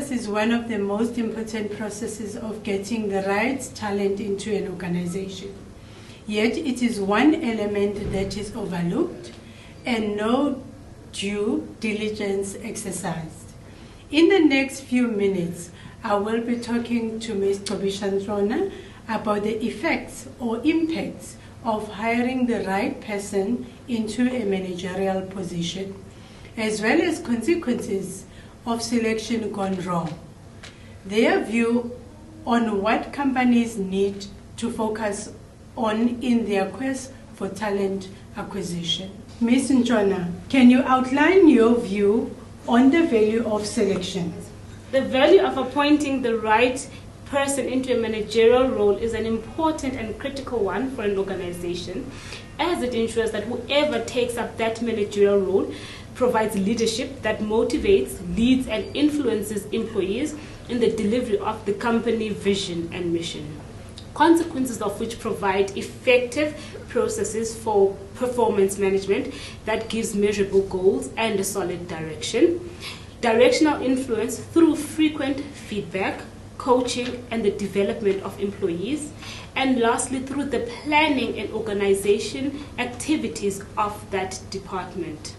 process is one of the most important processes of getting the right talent into an organization. Yet it is one element that is overlooked and no due diligence exercised. In the next few minutes, I will be talking to Ms. Tobishantrona about the effects or impacts of hiring the right person into a managerial position, as well as consequences of selection gone wrong. Their view on what companies need to focus on in their quest for talent acquisition. Ms. Nchona, can you outline your view on the value of selection? The value of appointing the right person into a managerial role is an important and critical one for an organization, as it ensures that whoever takes up that managerial role provides leadership that motivates, leads, and influences employees in the delivery of the company vision and mission. Consequences of which provide effective processes for performance management that gives measurable goals and a solid direction. Directional influence through frequent feedback, coaching, and the development of employees. And lastly, through the planning and organization activities of that department.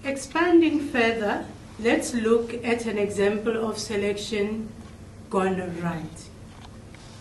Expanding further, let's look at an example of selection gone right.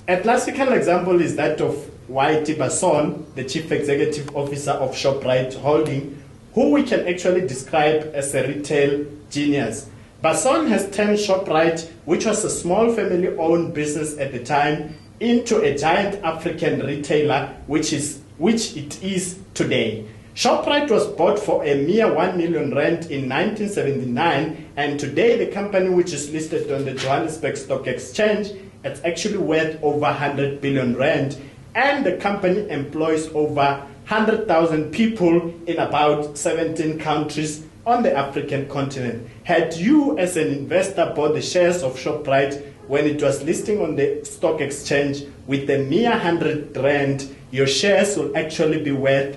A classical example is that of Whitey Basson, the Chief Executive Officer of Shoprite Holding, who we can actually describe as a retail genius. Basson has turned Shoprite, which was a small family-owned business at the time, into a giant African retailer, which it is today. Shoprite was bought for a mere 1 million rand in 1979, and today the company, which is listed on the Johannesburg Stock Exchange, it's actually worth over 100 billion rand, and the company employs over 100,000 people in about 17 countries on the African continent. Had you as an investor bought the shares of Shoprite when it was listing on the stock exchange with a mere 100 rand, your shares will actually be worth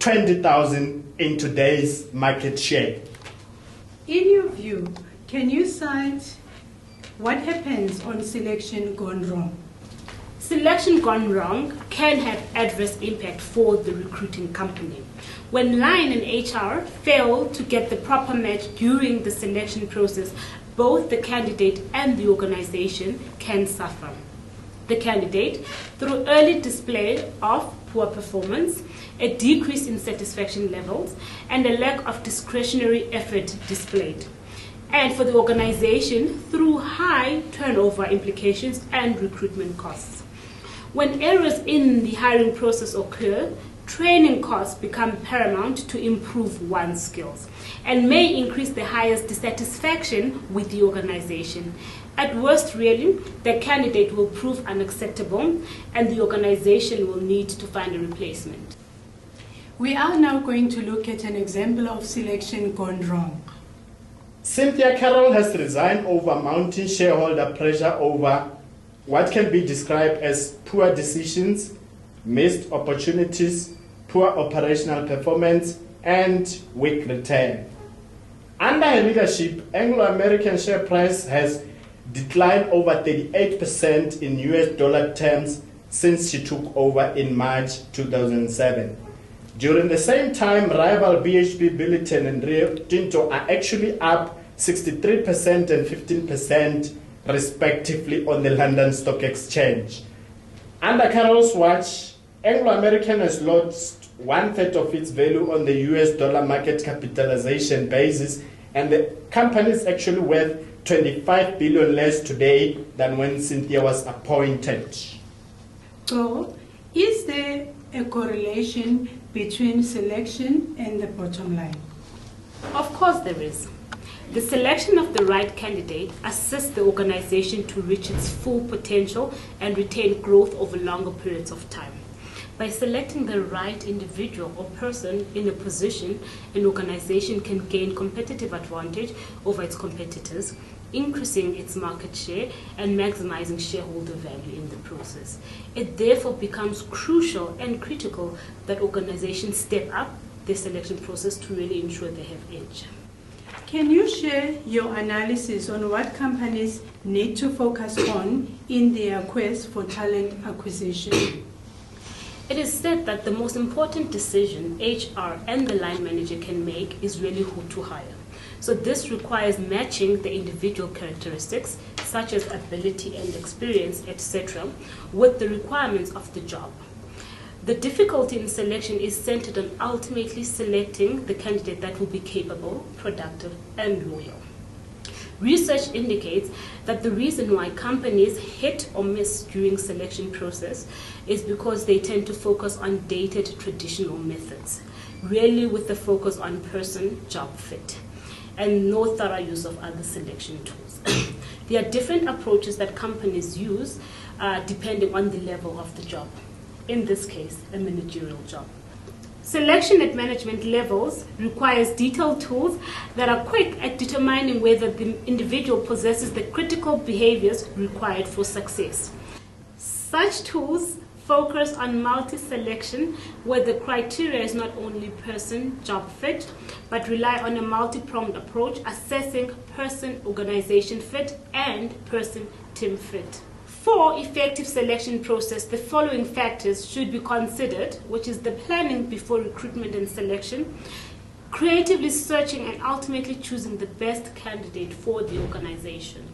20,000 in today's market share. In your view, can you cite what happens on selection gone wrong? Selection gone wrong can have adverse impact for the recruiting company. When line and HR fail to get the proper match during the selection process, both the candidate and the organization can suffer. The candidate, through early display of poor performance, a decrease in satisfaction levels, and a lack of discretionary effort displayed. And for the organization, through high turnover implications and recruitment costs. When errors in the hiring process occur, training costs become paramount to improve one's skills and may increase the highest dissatisfaction with the organization. At worst, really, the candidate will prove unacceptable and the organization will need to find a replacement. We are now going to look at an example of selection gone wrong. Cynthia Carroll has resigned over mounting shareholder pressure over what can be described as poor decisions, missed opportunities, poor operational performance, and weak return. Under her leadership, Anglo-American share price has declined over 38% in US dollar terms since she took over in March 2007. During the same time, rival BHP Billiton and Rio Tinto are actually up 63% and 15% respectively on the London Stock Exchange. Under Carroll's watch, Anglo-American has lost 1/3 of its value on the US dollar market capitalization basis, and the company is actually worth 25 billion less today than when Cynthia was appointed. So, is there a correlation between selection and the bottom line? Of course there is. The selection of the right candidate assists the organization to reach its full potential and retain growth over longer periods of time. By selecting the right individual or person in a position, an organization can gain competitive advantage over its competitors, increasing its market share and maximizing shareholder value in the process. It therefore becomes crucial and critical that organizations step up their selection process to really ensure they have edge. Can you share your analysis on what companies need to focus on in their quest for talent acquisition? It is said that the most important decision HR and the line manager can make is really who to hire. So this requires matching the individual characteristics, such as ability and experience, etc., with the requirements of the job. The difficulty in selection is centered on ultimately selecting the candidate that will be capable, productive, and loyal. Research indicates that the reason why companies hit or miss during selection process is because they tend to focus on dated traditional methods, really with the focus on person-job fit, and no thorough use of other selection tools. There are different approaches that companies use depending on the level of the job. In this case, a managerial job. Selection at management levels requires detailed tools that are quick at determining whether the individual possesses the critical behaviors required for success. Such tools focus on multi-selection, where the criteria is not only person-job fit, but rely on a multi-pronged approach assessing person-organization fit and person-team fit. For effective selection process, the following factors should be considered, which is the planning before recruitment and selection, creatively searching and ultimately choosing the best candidate for the organization.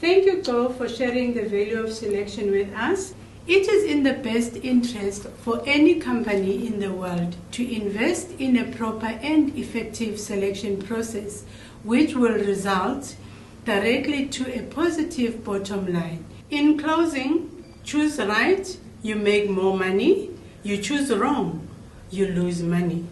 Thank you, Go, for sharing the value of selection with us. It is in the best interest for any company in the world to invest in a proper and effective selection process, which will result directly to a positive bottom line. In closing, choose right, you make more money. You choose wrong, you lose money.